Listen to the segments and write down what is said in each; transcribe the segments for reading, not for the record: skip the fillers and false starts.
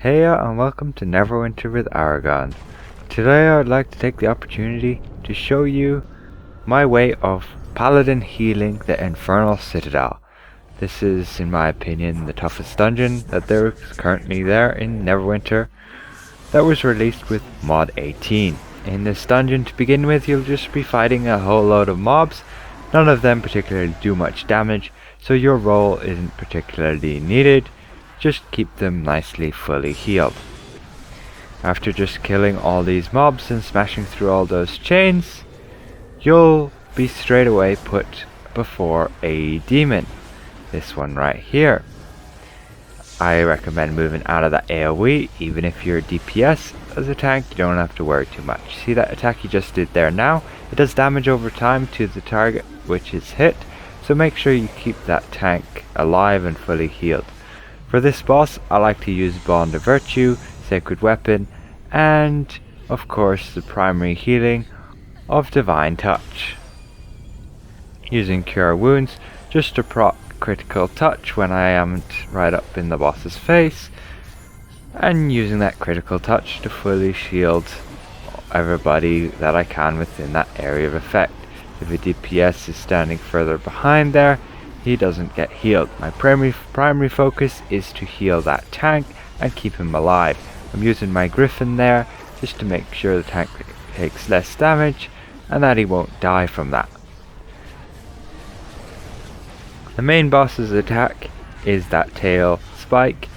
Heya and welcome to Neverwinter with Aragon. Today I would like to take the opportunity to show you my way of Paladin healing the Infernal Citadel. This is, in my opinion, the toughest dungeon that there is currently there in Neverwinter that was released with mod 18. In this dungeon, to begin with, you'll just be fighting a whole load of mobs. None of them particularly do much damage, so your role isn't particularly needed. Just keep them nicely fully healed. After just killing all these mobs and smashing through all those chains, you'll be straight away put before a demon. This one right here. I recommend moving out of that AoE, even if you're DPS. As a tank, you don't have to worry too much. See that attack you just did there now? It does damage over time to the target which is hit, so make sure you keep that tank alive and fully healed. For this boss, I like to use Bond of Virtue, Sacred Weapon, and of course the primary healing of Divine Touch. Using Cure Wounds just to proc critical touch when I am right up in the boss's face, and using that critical touch to fully shield everybody that I can within that area of effect. If a DPS is standing further behind there, he doesn't get healed. My primary focus is to heal that tank and keep him alive. I'm using my Griffin there just to make sure the tank takes less damage and that he won't die from that. The main boss's attack is that tail spike,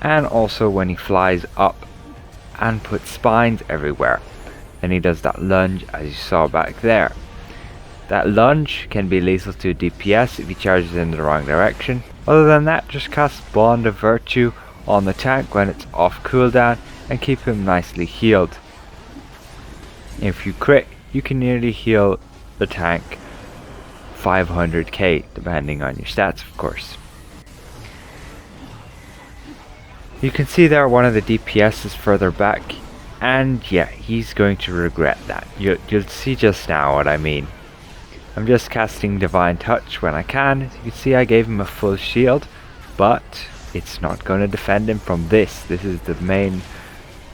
and also when he flies up and puts spines everywhere. Then he does that lunge as you saw back there. That lunge can be lethal to DPS if he charges in the wrong direction. Other than that, just cast Bond of Virtue on the tank when it's off cooldown and keep him nicely healed. If you crit, you can nearly heal the tank 500k, depending on your stats of course. You can see there one of the DPS is further back, and yeah, he's going to regret that. You'll see just now what I mean. I'm just casting Divine Touch when I can. As you can see, I gave him a full shield, but it's not going to defend him from this. This is the main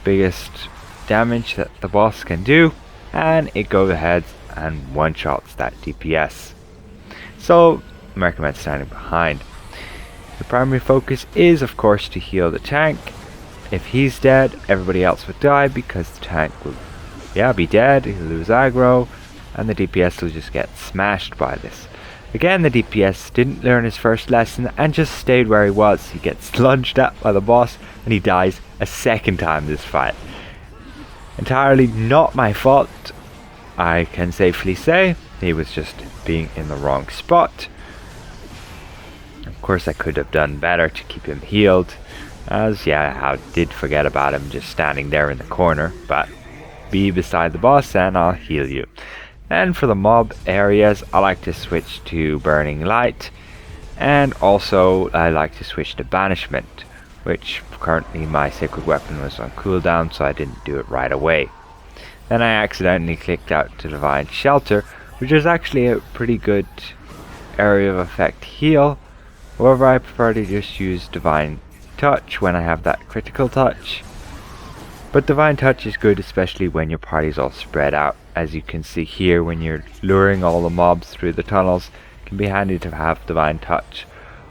biggest damage that the boss can do, and it goes ahead and one-shots that DPS. So I recommend standing behind. The primary focus is of course to heal the tank. If he's dead, everybody else would die because the tank will be dead, he'll lose aggro, and the DPS will just get smashed by this. Again, the DPS didn't learn his first lesson and just stayed where he was. He gets lunged at by the boss and he dies a second time this fight. Entirely not my fault, I can safely say. He was just being in the wrong spot. Of course I could have done better to keep him healed, as I did forget about him just standing there in the corner, but be beside the boss and I'll heal you. And for the mob areas, I like to switch to Burning Light, and also I like to switch to Banishment, which currently my Sacred Weapon was on cooldown, so I didn't do it right away. Then I accidentally clicked out to Divine Shelter, which is actually a pretty good area of effect heal. However, I prefer to just use Divine Touch when I have that critical touch. But Divine Touch is good especially when your party's all spread out. As you can see here, when you're luring all the mobs through the tunnels, it can be handy to have Divine Touch.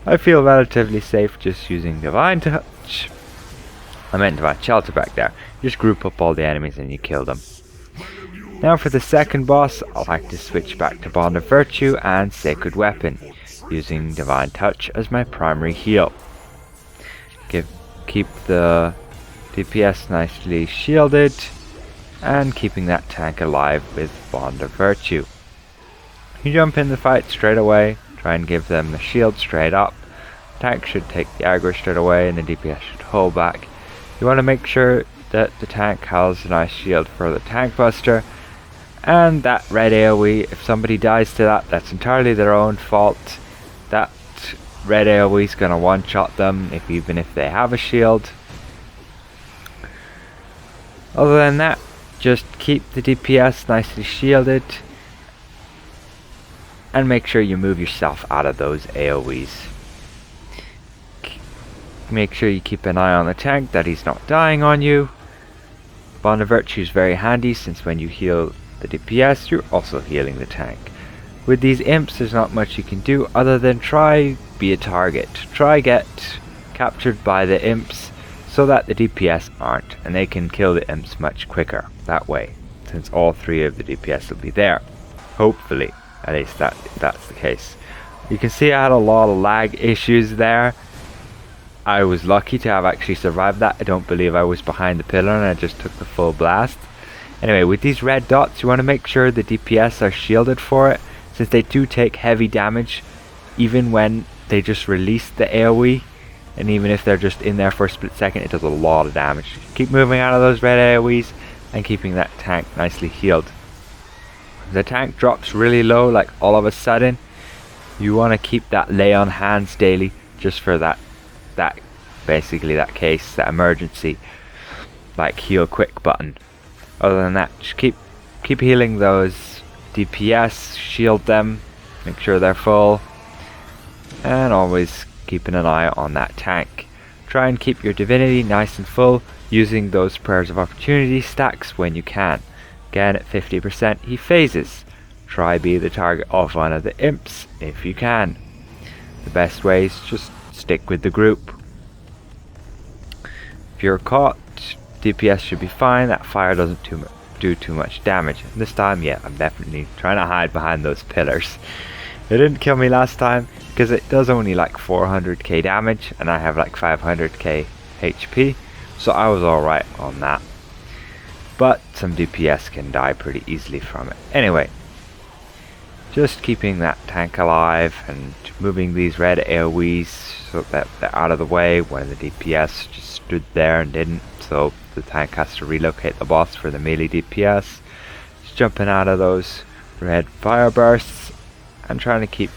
I feel relatively safe just using Divine Touch. I meant Divine Shelter back there. You just group up all the enemies and you kill them. Now for the second boss, I like to switch back to Bond of Virtue and Sacred Weapon, using Divine Touch as my primary heal. Keep the DPS nicely shielded, and keeping that tank alive with Bond of Virtue. You jump in the fight straight away, try and give them the shield straight up. Tank should take the aggro straight away and the DPS should hold back. You want to make sure that the tank has a nice shield for the tank buster, and that red AoE, if somebody dies to that, that's entirely their own fault. That red AoE is going to one-shot them even if they have a shield. Other than that, just keep the DPS nicely shielded and make sure you move yourself out of those AoEs. Make sure you keep an eye on the tank, that he's not dying on you. Bond of Virtue is very handy, since when you heal the DPS, you're also healing the tank. With these imps, there's not much you can do other than try be a target. Try get captured by the imps so that the DPS aren't, and they can kill the imps much quicker that way, since all 3 of the DPS will be there. Hopefully, at least that's the case. You can see I had a lot of lag issues there. I was lucky to have actually survived that. I don't believe I was behind the pillar and I just took the full blast. Anyway, with these red dots, you want to make sure the DPS are shielded for it, since they do take heavy damage even when they just release the AoE, and even if they're just in there for a split second, it does a lot of damage. Keep moving out of those red AoEs and keeping that tank nicely healed. If the tank drops really low, like all of a sudden, you want to keep that lay on hands daily, just for that basically that case, that emergency, like heal quick button. Other than that, just keep healing those DPS, shield them, make sure they're full, and always keeping an eye on that tank. Try and keep your divinity nice and full, using those prayers of opportunity stacks when you can. Again, at 50% he phases. Try be the target of one of the imps if you can. The best way is just stick with the group. If you're caught, DPS should be fine. That fire doesn't do too much damage. And this time, yeah, I'm definitely trying to hide behind those pillars. It didn't kill me last time because it does only like 400k damage and I have like 500k HP, so I was alright on that. But some DPS can die pretty easily from it. Anyway, just keeping that tank alive and moving these red AoEs so that they're out of the way when the DPS just stood there and didn't, so the tank has to relocate the boss for the melee DPS. Just jumping out of those red fire bursts and trying to keep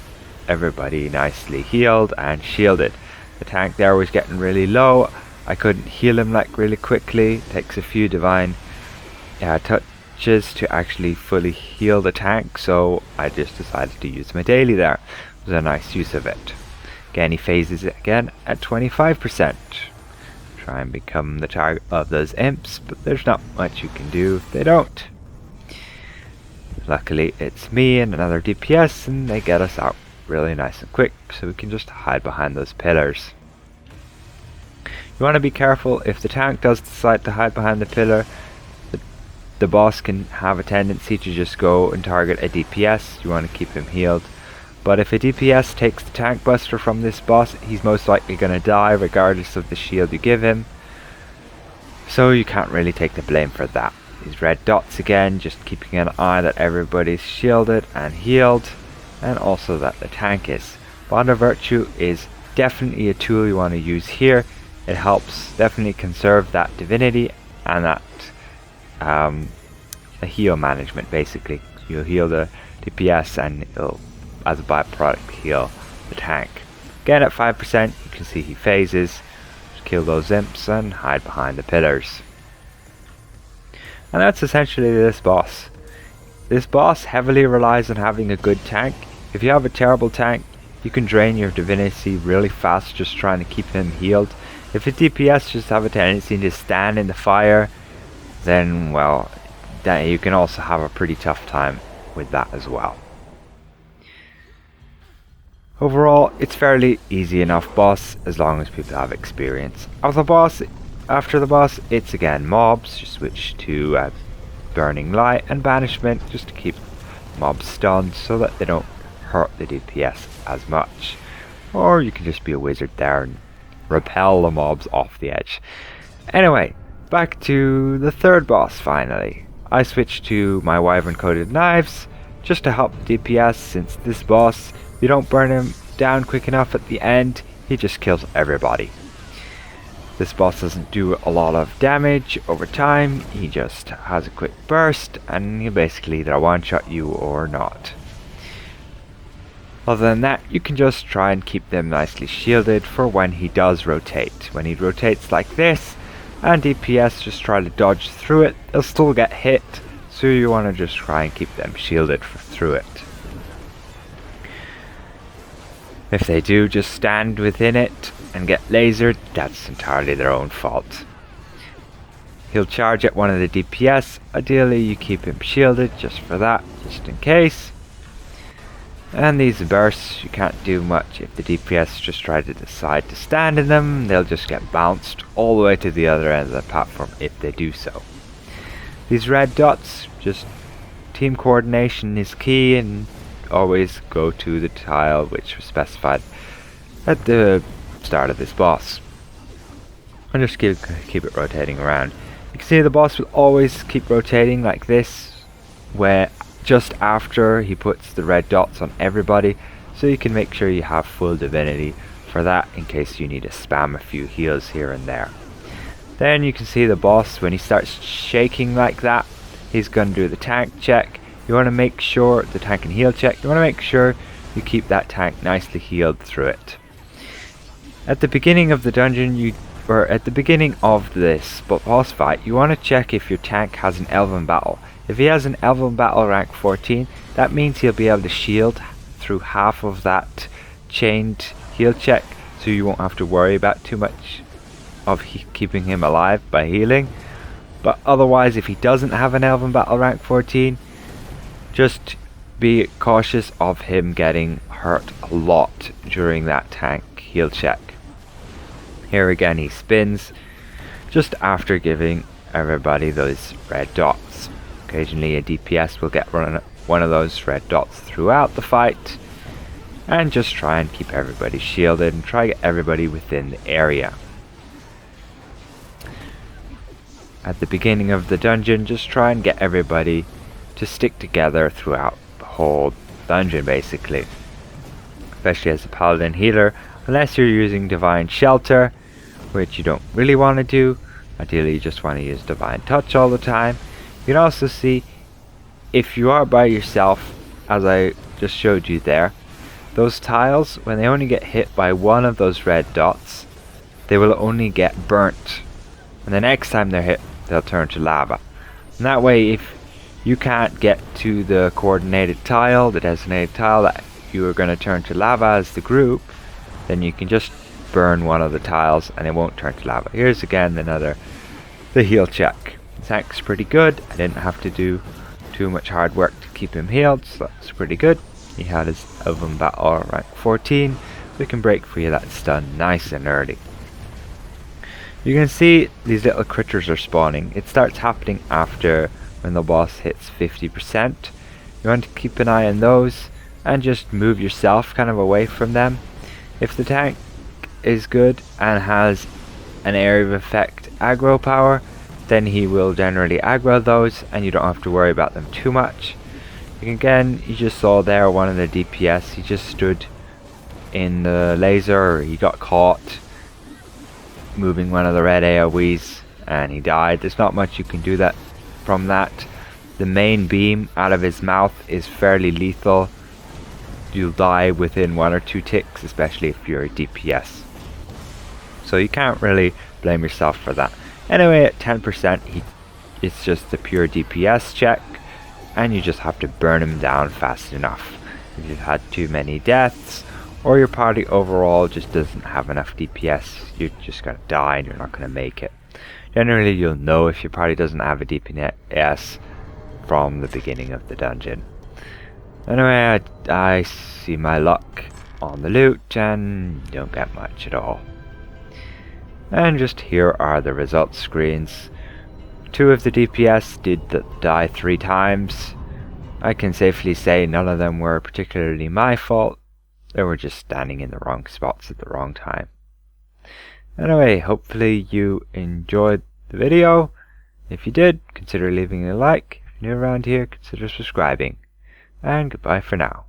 everybody nicely healed and shielded. The tank there was getting really low. I couldn't heal him like really quickly. It takes a few divine touches to actually fully heal the tank, so I just decided to use my daily there. It was a nice use of it. Again, he phases it again at 25%. Try and become the target of those imps, but there's not much you can do if they don't. Luckily it's me and another DPS and they get us out really nice and quick, so we can just hide behind those pillars. You want to be careful if the tank does decide to hide behind the pillar. The boss can have a tendency to just go and target a DPS. You want to keep him healed. But if a DPS takes the tank buster from this boss, he's most likely going to die regardless of the shield you give him. So you can't really take the blame for that. These red dots again, just keeping an eye that everybody's shielded and healed, and also that the tank is. Bond of Virtue is definitely a tool you want to use here. It helps definitely conserve that divinity and that the heal management. Basically, you'll heal the DPS and it'll, as a byproduct, heal the tank. Again, at 5%, you can see he phases. Just kill those imps and hide behind the pillars. And that's essentially this boss. This boss heavily relies on having a good tank. If you have a terrible tank, you can drain your divinity really fast just trying to keep him healed. If a DPS just have a tendency to stand in the fire, then, well, you can also have a pretty tough time with that as well. Overall, it's fairly easy enough boss as long as people have experience. After the boss, it's again mobs. Just switch to Burning Light and Banishment just to keep mobs stunned so that they don't hurt the DPS as much. Or you can just be a wizard there and repel the mobs off the edge. Anyway, back to the third boss finally. I switched to my Wyvern Coated Knives just to help the DPS, since this boss, if you don't burn him down quick enough at the end, he just kills everybody. This boss doesn't do a lot of damage over time, he just has a quick burst and he'll basically either one-shot you or not. Other than that, you can just try and keep them nicely shielded for when he does rotate. When he rotates like this, and DPS just try to dodge through it, they'll still get hit, so you want to just try and keep them shielded through it. If they do just stand within it and get lasered, that's entirely their own fault. He'll charge at one of the DPS. Ideally you keep him shielded just for that, just in case. And these bursts, you can't do much if the DPS just try to decide to stand in them. They'll just get bounced all the way to the other end of the platform if they do so. These red dots, just team coordination is key, and always go to the tile which was specified at the start of this boss. And just keep it rotating around. You can see the boss will always keep rotating like this, where just after he puts the red dots on everybody, so you can make sure you have full divinity for that in case you need to spam a few heals here and there. Then you can see the boss, when he starts shaking like that, he's going to do the tank check. You want to make sure, the tank and heal check, you want to make sure you keep that tank nicely healed through it. At the beginning of the dungeon, at the beginning of this boss fight, you want to check if your tank has an Elven Battle. If he has an Elven Battle rank 14, that means he'll be able to shield through half of that chained heal check, so you won't have to worry about too much of keeping him alive by healing. But otherwise, if he doesn't have an Elven Battle rank 14, just be cautious of him getting hurt a lot during that tank heal check. Here again he spins just after giving everybody those red dots. Occasionally a DPS will get one of those red dots throughout the fight, and just try and keep everybody shielded and try to get everybody within the area. At the beginning of the dungeon, just try and get everybody to stick together throughout the whole dungeon basically. Especially as a paladin healer, unless you're using Divine Shelter, which you don't really want to do. Ideally you just want to use Divine Touch all the time. You can also see, if you are by yourself, as I just showed you there, those tiles, when they only get hit by one of those red dots, they will only get burnt, and the next time they're hit, they'll turn to lava. And that way, if you can't get to the coordinated tile, the designated tile that you are going to turn to lava as the group, then you can just burn one of the tiles and it won't turn to lava. Here's again the heal check. The tank's pretty good. I didn't have to do too much hard work to keep him healed, so that's pretty good. He had his Elven Battle rank 14, so we can break free of that stun nice and early. You can see these little critters are spawning. It starts happening after when the boss hits 50%. You want to keep an eye on those and just move yourself kind of away from them. If the tank is good and has an area of effect aggro power, then he will generally aggro those and you don't have to worry about them too much. Again, you just saw there one of the DPS, he just stood in the laser, he got caught moving one of the red AoEs and he died. There's not much you can do from that. The main beam out of his mouth is fairly lethal. You'll die within 1 or 2 ticks, especially if you're a DPS. So you can't really blame yourself for that. Anyway, at 10%, it's just a pure DPS check, and you just have to burn him down fast enough. If you've had too many deaths, or your party overall just doesn't have enough DPS, you're just gonna die and you're not gonna make it. Generally, you'll know if your party doesn't have a DPS from the beginning of the dungeon. Anyway, I see my luck on the loot and don't get much at all. And just here are the results screens. 2 of the DPS did die 3 times. I can safely say none of them were particularly my fault. They were just standing in the wrong spots at the wrong time. Anyway, hopefully you enjoyed the video. If you did, consider leaving a like. If you're new around here, consider subscribing. And goodbye for now.